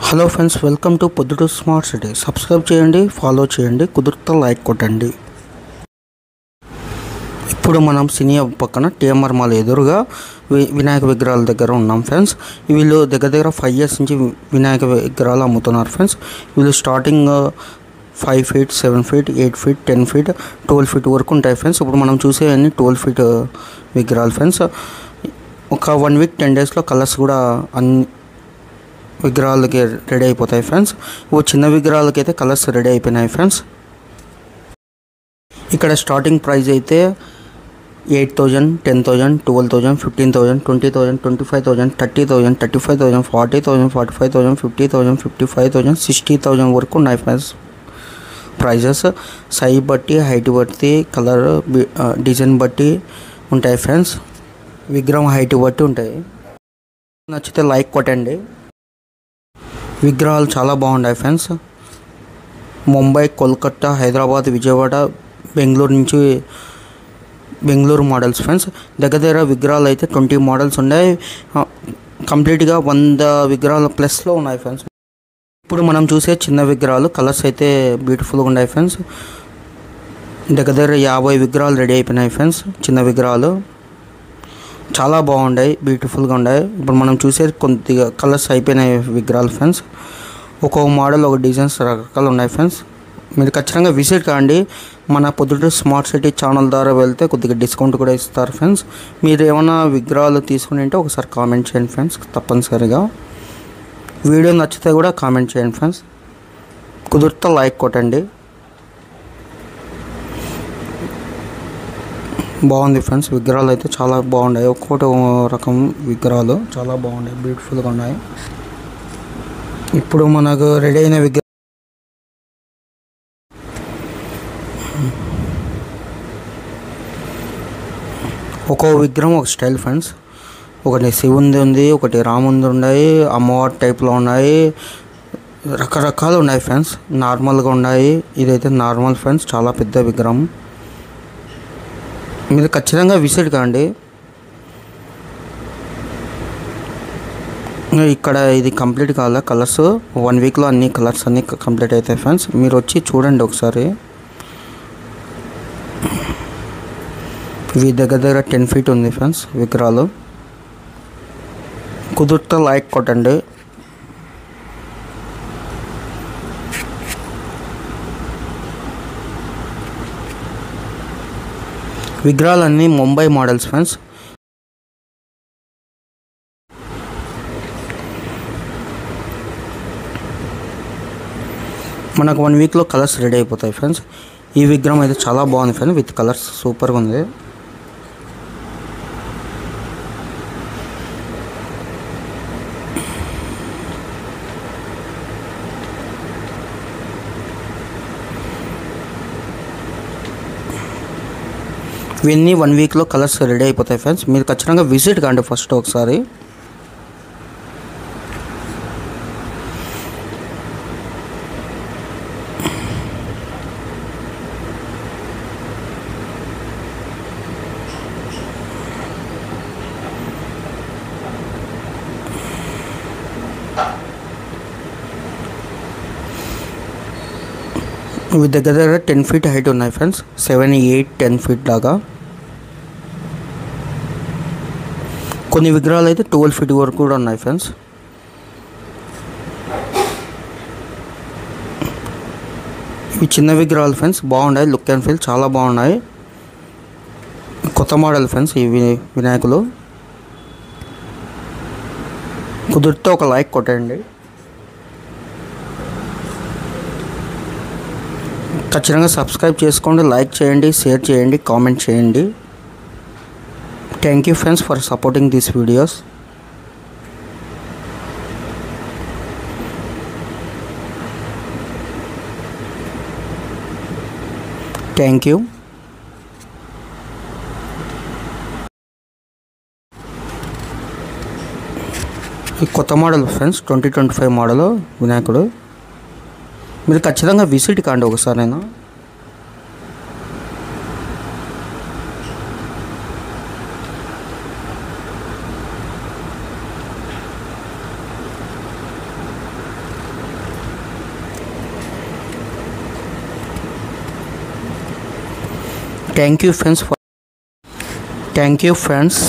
Hello friends, welcome to Proddatur smart city. Subscribe చేయండి, follow చేయండి, కుదిరితే లైక్ కొట్టండి. ఇప్పుడు మనం సినీ పక్కన టీఎంఆర్ మాల్ ఎదురుగా వినాయక విగ్రహాల దగ్గర ఉన్నాం ఫ్రెండ్స్. వీళ్ళు దగ్గర 5 years నుంచి వినాయక విగ్రహాలు అమ్ముతున్నారు ఫ్రెండ్స్. వీళ్ళు starting 5 feet, 7 feet, 8 feet, 10 feet, 12 feet వరకు ఉంటాయి ఫ్రెండ్స్. ఇప్పుడు మనం చూసేవన్నీ 12 feet విగ్రహాలు ఫ్రెండ్స్. ఒక 1 week 10 daysలో కలర్స్ కూడా అన్ని విగ్రహాలకి రెడీ అయిపోతాయి ఫ్రెండ్స్. ఓ చిన్న విగ్రహాలకి అయితే కలర్స్ రెడీ అయిపోయినాయి ఫ్రెండ్స్. ఇక్కడ స్టార్టింగ్ ప్రైస్ అయితే 8,000, 10,000, 12,000, 15,000, 20,000, 25,000, 30,000, 35,000, 40,000, 45,000, 50,000, 55,000, 60,000 వరకు ఉన్నాయి ఫ్రెండ్స్. ప్రైజెస్ సైజ్ బట్టి, హైట్ బట్టి, కలర్ డిజైన్ బట్టి ఉంటాయి ఫ్రెండ్స్. విగ్రహం హైట్ బట్టి ఉంటాయి. నచ్చితే లైక్ కొట్టండి. విగ్రహాలు చాలా బాగున్నాయి friends. Mumbai, Kolkata, Hyderabad, Vijayawada, Bengaluru models friends. దగ్గర విగ్రహాలు అయితే 20 మోడల్స్ ఉన్నాయి. కంప్లీట్గా 100 విగ్రహాలు ప్లస్లో ఉన్నాయి ఫ్రెండ్స్. ఇప్పుడు మనం చూసే చిన్న విగ్రహాలు కలర్స్ అయితే బ్యూటిఫుల్గా ఉన్నాయి ఫ్రెండ్స్. దగ్గర 50 విగ్రహాలు రెడీ అయిపోయినాయి ఫ్రెండ్స్. చిన్న విగ్రహాలు చాలా బాగున్నాయి, బ్యూటిఫుల్గా ఉన్నాయి. ఇప్పుడు మనం చూసేది కొద్దిగా కలర్స్ అయిపోయినాయి విగ్రహాలు ఫ్రెండ్స్. ఒక్కొక్క మోడల్, ఒక డిజైన్స్ రకాలు ఉన్నాయి ఫ్రెండ్స్. మీరు ఖచ్చితంగా విజిట్ కాండి. మన పొద్దుటూరు స్మార్ట్ సిటీ ఛానల్ ద్వారా వెళ్తే కొద్దిగా డిస్కౌంట్ కూడా ఇస్తారు ఫ్రెండ్స్. మీరు ఏమైనా విగ్రహాలు తీసుకుని ఉంటే ఒకసారి కామెంట్ చేయండి ఫ్రెండ్స్. తప్పనిసరిగా వీడియో నచ్చితే కూడా కామెంట్ చేయండి ఫ్రెండ్స్. కుదిరితే లైక్ కొట్టండి. బాగుంది ఫ్రెండ్స్. విగ్రహాలు అయితే చాలా బాగున్నాయి. ఒక్కొక్కటి రకం విగ్రహాలు చాలా బాగున్నాయి, బ్యూటిఫుల్గా ఉన్నాయి. ఇప్పుడు మనకు రెడీ అయిన ఒక్కో విగ్రహం ఒక స్టైల్ ఫ్రెండ్స్. ఒకటి శివుంది ఉంది, ఒకటి రాముంది ఉన్నాయి, అమ్మవారి టైప్లో ఉన్నాయి, రకరకాలు ఉన్నాయి ఫ్రెండ్స్. నార్మల్గా ఉన్నాయి. ఇదైతే నార్మల్ ఫ్రెండ్స్, చాలా పెద్ద విగ్రహం. మీరు ఖచ్చితంగా విజిట్ కాండి. ఇక్కడ ఇది కంప్లీట్ కావాలి. కలర్స్ 1 weekలో అన్ని కలర్స్ అన్నీ కంప్లీట్ అవుతాయి ఫ్రెండ్స్. మీరు వచ్చి చూడండి ఒకసారి. ఇవి దగ్గర 10 feet ఉంది ఫ్రెండ్స్ విగ్రహాలు. కుదిరితే లైక్ కొట్టండి. విగ్రహాలన్నీ ముంబై మోడల్స్ ఫ్రెండ్స్. మనకు 1 weekలో కలర్స్ రెడీ అయిపోతాయి ఫ్రెండ్స్. ఈ విగ్రహం అయితే చాలా బాగుంది ఫ్రెండ్స్, విత్ కలర్స్ సూపర్గా ఉంది. ఇవన్నీ 1 weekలో కలర్స్ రెడీ అయిపోతాయి ఫ్రెండ్స్. మీరు ఖచ్చితంగా విజిట్ కాండి ఫస్ట్ ఒకసారి. ఇవి దగ్గర 10 feet హైట్ ఉన్నాయి ఫ్రెండ్స్. 7, 8, 10 feet లాగా. కొన్ని విగ్రహాలు అయితే 12 feet వరకు కూడా ఉన్నాయి ఫ్రెండ్స్. ఇవి చిన్న విగ్రహాలు ఫ్రెండ్స్, బాగున్నాయి. లుక్ అండ్ ఫీల్ చాలా బాగున్నాయి. కొత్త మోడల్ ఫ్రెండ్స్ ఈ వినాయకులు. కుదిరితే ఒక లైక్ కొట్టండి. ఖచ్చితంగా సబ్స్క్రైబ్ చేసుకోండి, లైక్ చేయండి, షేర్ చేయండి, కామెంట్ చేయండి. Thank you friends for supporting these videos. Thank you. ఈ కొత్త మోడల్ ఫ్రెండ్స్, 2025 మోడల్ వినాయకుడు. మీరు ఖచ్చితంగా విజిట్ కాండి ఒకసారైనా. Thank you friends.